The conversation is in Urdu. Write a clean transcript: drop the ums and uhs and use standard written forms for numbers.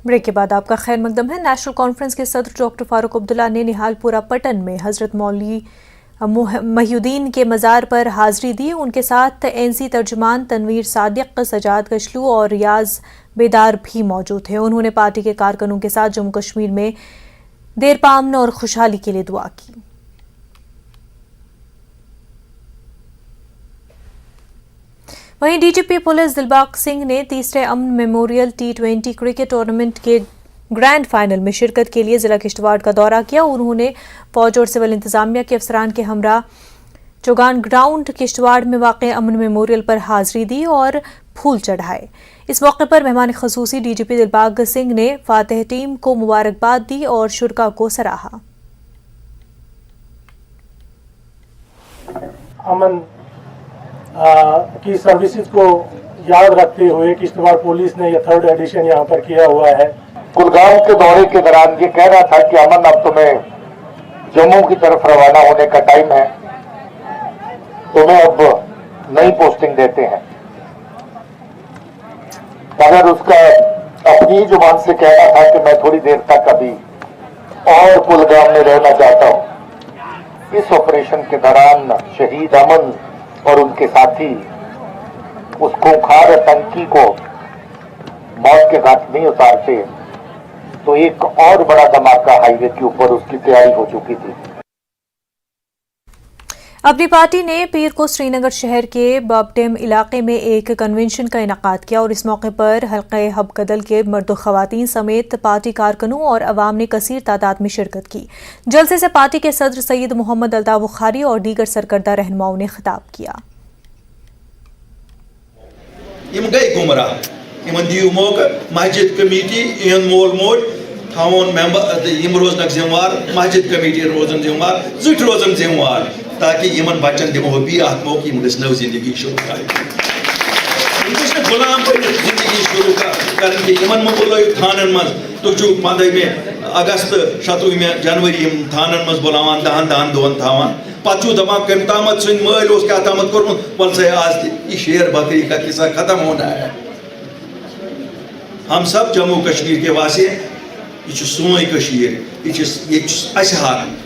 بریک کے بعد آپ کا خیر مقدم ہے۔ نیشنل کانفرنس کے صدر ڈاکٹر فاروق عبداللہ نے نہال پورہ پٹن میں حضرت مولوی محی الدین کے مزار پر حاضری دی۔ ان کے ساتھ NC ترجمان تنویر صادق، سجاد گشلو اور ریاض بیدار بھی موجود تھے۔ انہوں نے پارٹی کے کارکنوں کے ساتھ جموں کشمیر میں دیرپا امن اور خوشحالی کے لیے دعا کی۔ وہیں DGP پولیس دلباغ سنگھ نے تیسرے امن میموریل T20 کرکٹ ٹورنامنٹ کے گرینڈ فائنل میں شرکت کے لیے ضلع کشتواڑ کا دورہ کیا۔ انہوں نے فوج اور سول انتظامیہ کے افسران کے ہمراہ چوگان گراؤنڈ کشتواڑ میں واقع امن میموریل پر حاضری دی اور پھول چڑھائے۔ اس موقع پر مہمان خصوصی DGP دلباغ سنگھ نے فاتح ٹیم کو مبارکباد دی اور شرکاء کو سراہا۔ امن کی سروسز کو یاد رکھتے ہوئے کشتواڑ پولیس نے یہ 3rd ایڈیشن یہاں پر کیا ہوا ہے۔ کلگام کے دورے کے دوران یہ کہہ رہا تھا کہ امن اب تمہیں جموں کی طرف روانہ ہونے کا ٹائم ہے، تمہیں اب نئی پوسٹنگ دیتے ہیں۔ مگر اس کا اپنی زبان سے کہنا تھا کہ میں تھوڑی دیر تک ابھی اور کلگام میں رہنا چاہتا ہوں۔ اس آپریشن کے دوران شہید امن اور ان کے ساتھی اس خونخوار آتنکی کو موت کے گھاٹ نہیں اتارتے تو ایک اور بڑا دھماکہ ہائی وے کے اوپر اس کی تیاری ہو چکی تھی۔ اپنی پارٹی نے پیر کو سری نگر شہر کے بابڈیم علاقے میں ایک کنونشن کا انعقاد کیا اور اس موقع پر حلقہ حب کدل کے مرد و خواتین سمیت پارٹی کارکنوں اور عوام نے کثیر تعداد میں شرکت کی۔ جلسے سے پارٹی کے صدر سید محمد الطاف بخاری اور دیگر سرکردہ رہنماؤں نے خطاب کیا۔ گئی گمراہ دیو موقع مسجد کمیٹی ان مول موج تھاون ممبر روزنک ذمہ وار، مسجد کمیٹی روزن ذمہ وار، زٹ روزن ذمہ وار، تاکہ ان بچن دمو بھی ات موقع گھس نو زندگی شروع کر غلام زندگی شروع کر ان بلو تھانن مز تھی 15 اگست 27 جنوری تھانن مز بلاوان 10 دہن تھاوان پتہ دپان کم تامت سن مل اس کیا تامت کورمت ول سا آج یہ شیر بکری کا قصہ ختم ہونا ہے۔ ہم سب جموں کشمیر کے واسی، یہ سون کشمیر، یہ اس حق